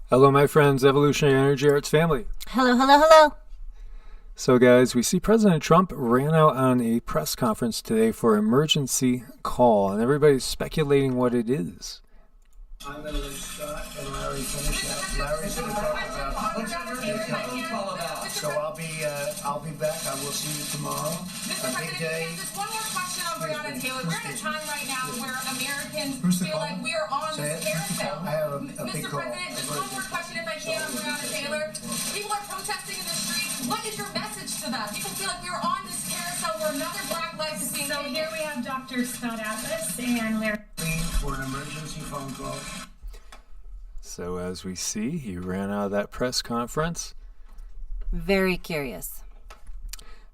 Hello, my friends, Evolutionary Energy Arts family. Hello, hello, hello. So, guys, we see President Trump ran out on a press conference today for emergency call, and everybody's speculating what it is. I'm going to let Scott and Larry finish that. Larry's going to talk about so I'll be back. I will see you tomorrow. Mr. President, just one more question on Breonna Taylor. We're in a time right now where Americans feel like we are on this carousel. I have a big Mr. call. President, just one more question if I can on Breonna Taylor. People are protesting in the streets. What is your message to them? People feel like we are on this carousel where another black life is being taken. So here we have Dr. Scott Atlas and Larry. For an emergency phone call. So, as we see, he ran out of that press conference. Very curious.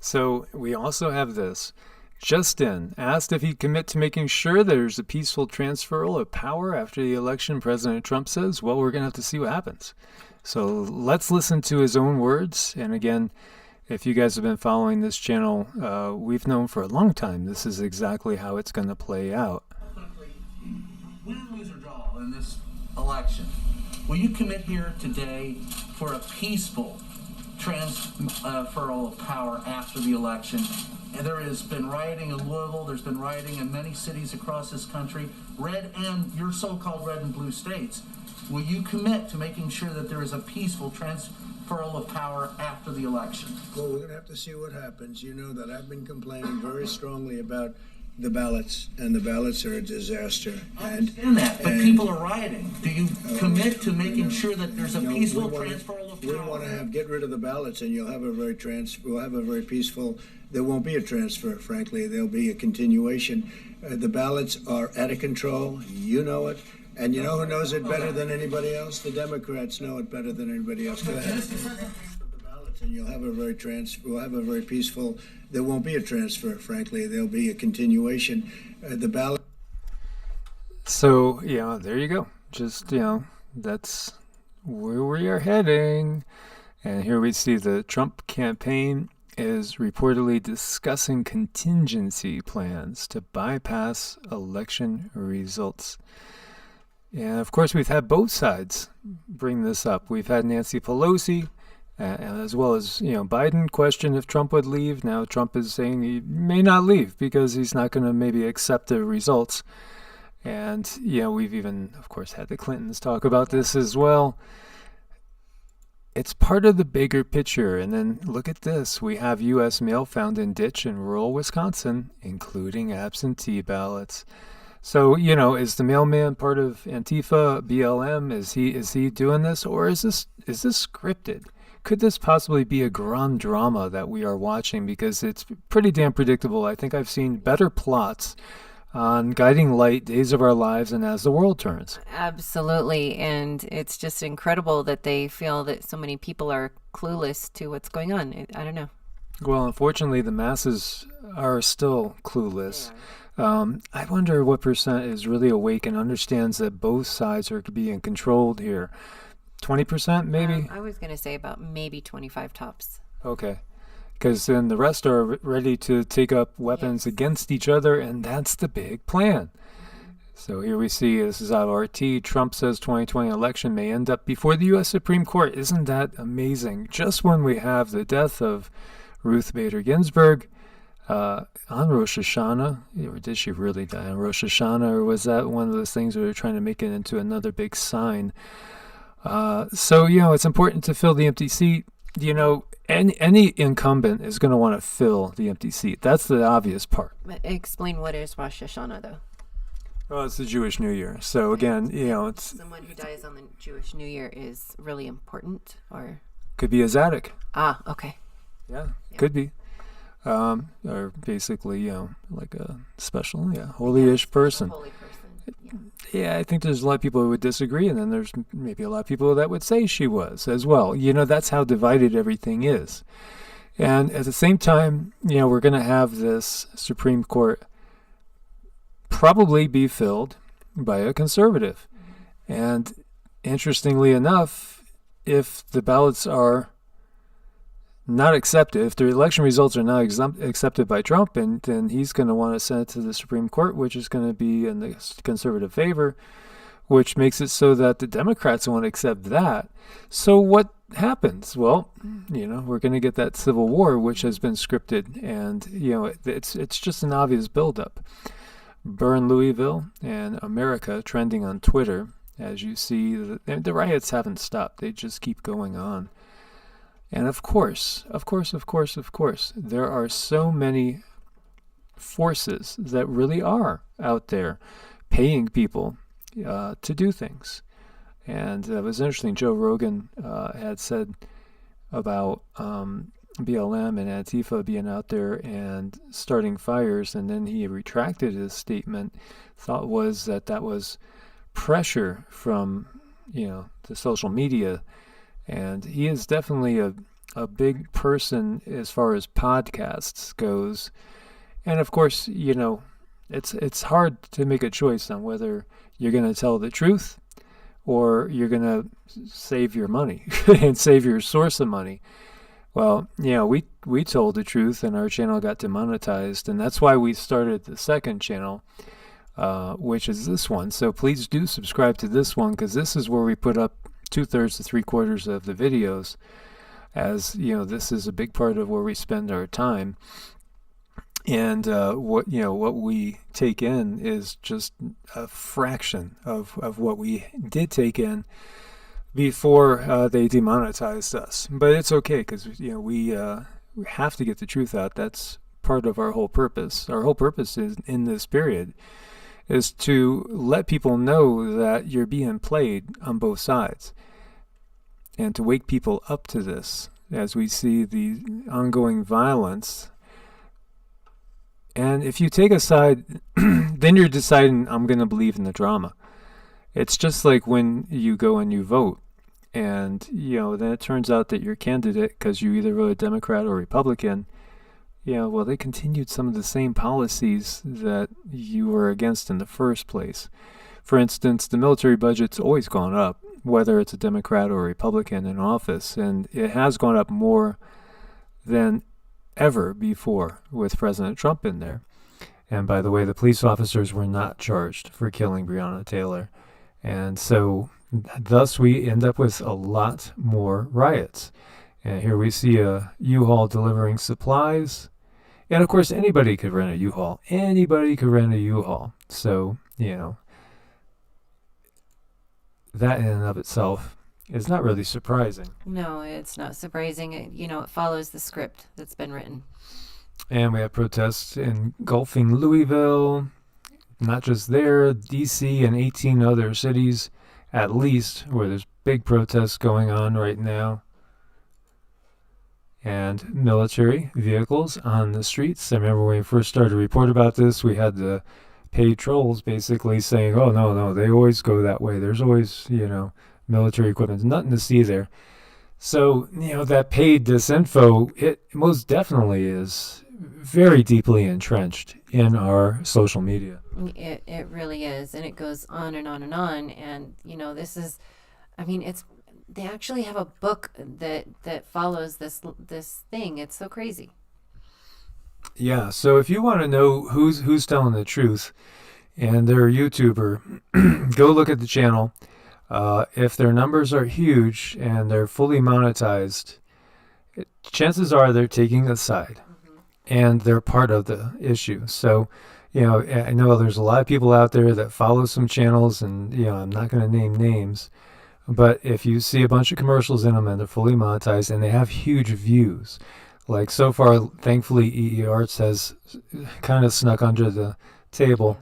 So, we also have this. Justin asked if he'd commit to making sure there's a peaceful transferal of power after the election. President Trump says, well, we're going to have to see what happens. So let's listen to his own words. And again, if you guys have been following this channel, we've known for a long time this is exactly how it's going to play out. Win, lose, or draw in this election, will you commit here today for a peaceful transferal of power after the election? And there has been rioting in Louisville, there's been rioting in many cities across this country, red and your so-called red and blue states. Will you commit to making sure that there is a peaceful transferal of power after the election? Well, we're going to have to see what happens. You know that I've been complaining very strongly about the ballots, and the ballots are a disaster. I understand that, but people are rioting. Do you commit to making sure that there's a peaceful transferal of power? We want to get rid of the ballots, and we'll have a very peaceful. There won't be a transfer, frankly. There'll be a continuation. The ballots are out of control. You know it. And you know who knows it better than anybody else? The Democrats know it better than anybody else. Go ahead. And we'll have a very peaceful. There won't be a transfer, frankly. There'll be a continuation. The ballot. So, yeah, there you go. Just, that's where we are heading. And here we see the Trump campaign is reportedly discussing contingency plans to bypass election results. And of course, we've had both sides bring this up. We've had Nancy Pelosi, as well as, Biden questioned if Trump would leave. Now Trump is saying he may not leave because he's not going to maybe accept the results. And, we've even, of course, had the Clintons talk about this as well. It's part of the bigger picture. And then look at this. We have U.S. mail found in ditch in rural Wisconsin, including absentee ballots. So, is the mailman part of Antifa, BLM? Is he doing this, or is this scripted? Could this possibly be a grand drama that we are watching? Because it's pretty damn predictable. I think I've seen better plots on Guiding Light, Days of Our Lives, and As the World Turns. Absolutely. And it's just incredible that they feel that so many people are clueless to what's going on. I don't know. Well, unfortunately, the masses are still clueless. I wonder what percent is really awake and understands that both sides are being controlled here. 20% maybe? I was going to say about maybe 25 tops. Okay. Because then the rest are ready to take up weapons against each other, and that's the big plan. So here we see, this is out of RT, Trump says 2020 election may end up before the U.S. Supreme Court. Isn't that amazing? Just when we have the death of Ruth Bader Ginsburg on Rosh Hashanah, or did she really die on Rosh Hashanah, or was that one of those things where they're trying to make it into another big sign? So, it's important to fill the empty seat. Any incumbent is going to want to fill the empty seat. That's the obvious part. Explain what is Rosh Hashanah, though. Well, it's the Jewish New Year. So, again, it's... Someone who dies on the Jewish New Year is really important, or... Could be a Zadok. Ah, okay. Yeah, could be. Or basically, like a special, holy-ish person. Holy person. Yeah, I think there's a lot of people who would disagree, and then there's maybe a lot of people that would say she was as well. That's how divided everything is. And at the same time, we're going to have this Supreme Court probably be filled by a conservative. And interestingly enough, if the ballots are not accepted, if the election results are not accepted by Trump, and then he's going to want to send it to the Supreme Court, which is going to be in the conservative favor, which makes it so that the Democrats won't accept that. So what happens? Well, we're going to get that civil war, which has been scripted, and it's just an obvious buildup. Burn Louisville and America trending on Twitter. As you see, the riots haven't stopped. They just keep going on. And of course, there are so many forces that really are out there paying people to do things. And it was interesting, Joe Rogan had said about BLM and Antifa being out there and starting fires, and then he retracted his statement. Thought was that was pressure from the social media, and he is definitely a big person as far as podcasts goes. And of course, it's hard to make a choice on whether you're going to tell the truth or you're going to save your money and save your source of money. Well, we told the truth and our channel got demonetized, and that's why we started the second channel, which is this one. So please do subscribe to this one, because this is where we put up 2/3 to 3/4 of the videos, as this is a big part of where we spend our time. And what we take in is just a fraction of what we did take in before they demonetized us. But it's okay, because we have to get the truth out. That's part of our whole purpose. Our whole purpose is in this period is to let people know that you're being played on both sides, and to wake people up to this as we see the ongoing violence. And if you take a side, then you're deciding, I'm going to believe in the drama. It's just like when you go and you vote, and then it turns out that your candidate, because you either voted Democrat or Republican, well, they continued some of the same policies that you were against in the first place. For instance, the military budget's always gone up, whether it's a Democrat or a Republican in office, and it has gone up more than ever before with President Trump in there. And by the way, the police officers were not charged for killing Breonna Taylor. And so thus we end up with a lot more riots. And here we see a U-Haul delivering supplies. And of course, anybody could rent a U-Haul. Anybody could rent a U-Haul. So, that in and of itself is not really surprising. No, it's not surprising. It follows the script that's been written. And we have protests engulfing Louisville, not just there, D.C. and 18 other cities, at least, where there's big protests going on right now. And military vehicles on the streets. I remember when we first started to report about this, we had the paid trolls basically saying, oh, no, they always go that way. There's always, military equipment. Nothing to see there. So, that paid disinfo, it most definitely is very deeply entrenched in our social media. It really is. And it goes on and on and on. And, this is, they actually have a book that follows this thing. It's so crazy. Yeah, so if you want to know who's telling the truth and they're a YouTuber, go look at the channel. If their numbers are huge and they're fully monetized, chances are they're taking a side, and they're part of the issue. So, I know there's a lot of people out there that follow some channels, and, I'm not going to name names, but if you see a bunch of commercials in them and they're fully monetized and they have huge views, like so far, thankfully, EE has kind of snuck under the table.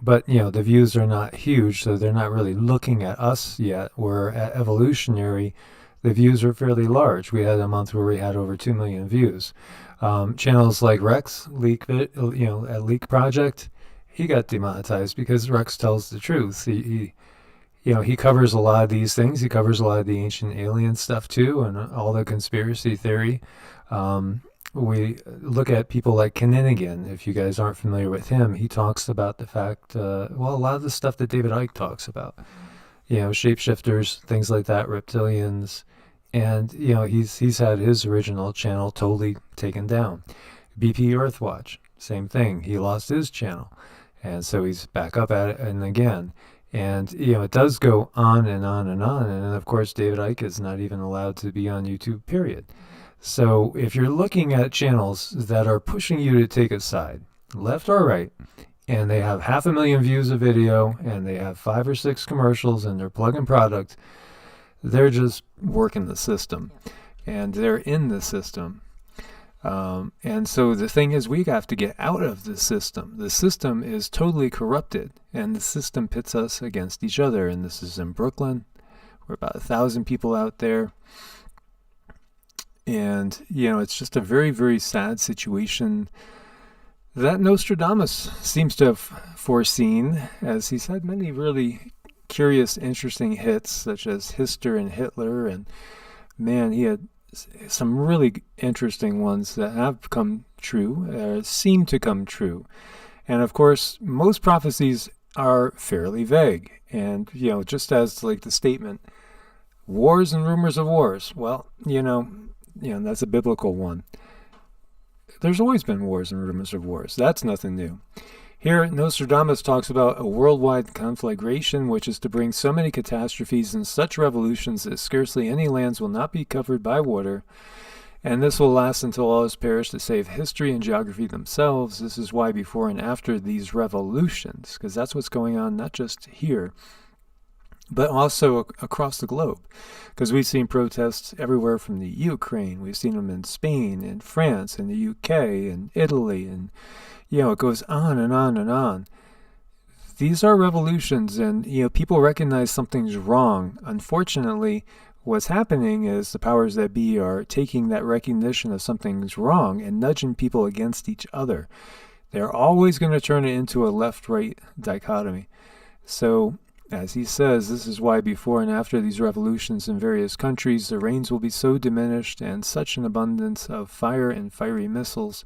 But, the views are not huge, so they're not really looking at us yet. Where at Evolutionary, the views are fairly large. We had a month where we had over 2 million views. Channels like Rex, at Leak Project, he got demonetized because Rex tells the truth. He covers a lot of these things. He covers a lot of the ancient alien stuff too, and all the conspiracy theory. We look at people like Kinnigan. If you guys aren't familiar with him, he talks about the fact, a lot of the stuff that David Icke talks about. Shapeshifters, things like that, reptilians. And, he's had his original channel totally taken down. BP Earthwatch, same thing. He lost his channel. And so he's back up at it. And again, And, it does go on and on and on. And of course, David Icke is not even allowed to be on YouTube, period. So if you're looking at channels that are pushing you to take a side, left or right, and they have 500,000 views a video, and they have 5 or 6 commercials, and they're plugging product, they're just working the system. And they're in the system. And so the thing is, we have to get out of the system. The system is totally corrupted, and the system pits us against each other. And this is in Brooklyn. We're about 1,000 people out there. And, it's just a very, very sad situation that Nostradamus seems to have foreseen, as he's had many really curious, interesting hits, such as Hister and Hitler. And, man, he had some really interesting ones that have come true, or seem to come true. And of course, most prophecies are fairly vague. And, just as like the statement, wars and rumors of wars. Well, that's a biblical one. There's always been wars and rumors of wars. That's nothing new. Here, Nostradamus talks about a worldwide conflagration, which is to bring so many catastrophes and such revolutions that scarcely any lands will not be covered by water, and this will last until all is perished, to save history and geography themselves. This is why before and after these revolutions, because that's what's going on not just here, but also across the globe, because we've seen protests everywhere from the Ukraine. We've seen them in Spain, in France, in the UK, and Italy, and it goes on and on and on. These are revolutions, and, people recognize something's wrong. Unfortunately, what's happening is the powers that be are taking that recognition of something's wrong and nudging people against each other. They're always going to turn it into a left-right dichotomy. So, as he says, this is why before and after these revolutions in various countries, the rains will be so diminished, and such an abundance of fire and fiery missiles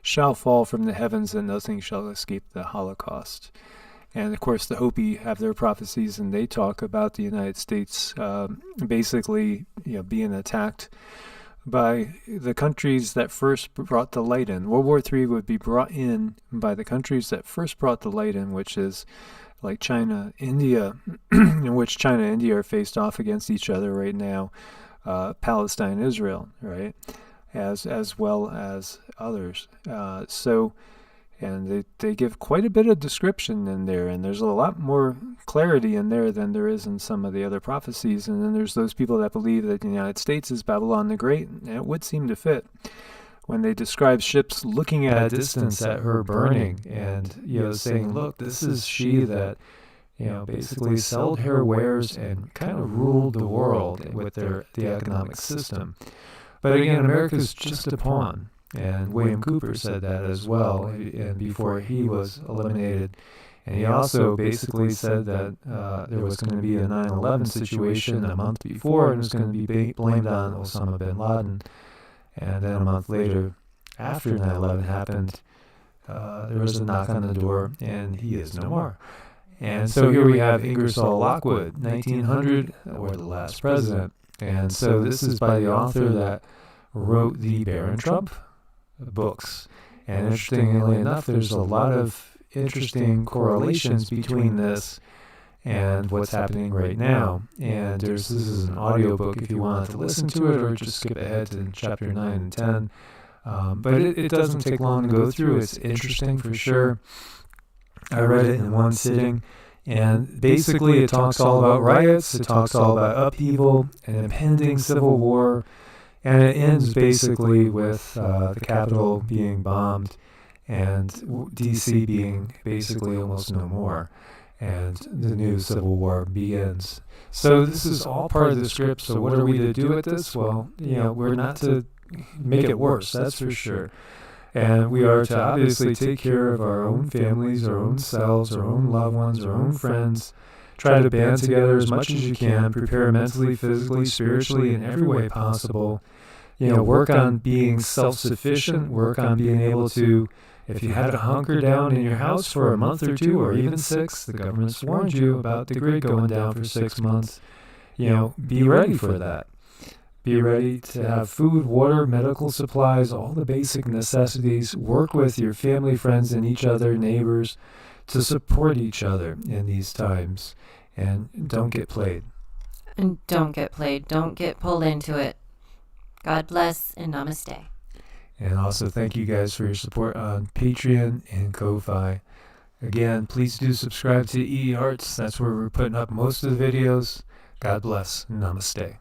shall fall from the heavens that nothing shall escape the Holocaust. And of course, the Hopi have their prophecies, and they talk about the United States basically being attacked by the countries that first brought the light in. World War III would be brought in by the countries that first brought the light in, which is like China, India, in which China and India are faced off against each other right now, Palestine, Israel, right, as well as others. And they give quite a bit of description in there, and there's a lot more clarity in there than there is in some of the other prophecies. And then there's those people that believe that the United States is Babylon the Great, and it would seem to fit when they describe ships looking at a distance at her burning, and saying, look, this is she that basically sold her wares and kind of ruled the world with the economic system. But again, America's just a pawn. And William Cooper said that as well, and before he was eliminated. And he also basically said that there was going to be a 9/11 situation a month before, and it was going to be blamed on Osama bin Laden. And then a month later, after 9/11 happened, there was a knock on the door, and he is no more. And so here we have Ingersoll Lockwood, 1900, or the last president. And so this is by the author that wrote the Baron Trump books. And interestingly enough, there's a lot of interesting correlations between this and what's happening right now. And this is an audiobook if you want to listen to it, or just skip ahead to chapter 9 and 10. But it doesn't take long to go through. It's interesting for sure. I read it in one sitting. And basically it talks all about riots, it talks all about upheaval, an impending civil war, and it ends basically with the Capitol being bombed and D.C. being basically almost no more, and the new civil war begins. So this is all part of the script. So what are we to do with this? Well, we're not to make it worse, that's for sure. And we are to obviously take care of our own families, our own selves, our own loved ones, our own friends. Try to band together as much as you can. Prepare mentally, physically, spiritually, in every way possible. Work on being self-sufficient. Work on being able to, if you had to hunker down in your house for a month or two, or even 6, the government's warned you about the grid going down for 6 months. Be ready for that. Be ready to have food, water, medical supplies, all the basic necessities. Work with your family, friends, and each other, neighbors, to support each other in these times, and don't get played. And don't get played. Don't get pulled into it. God bless and namaste. And also thank you guys for your support on Patreon and Ko-Fi. Again, please do subscribe to EE Arts. That's where we're putting up most of the videos. God bless. Namaste.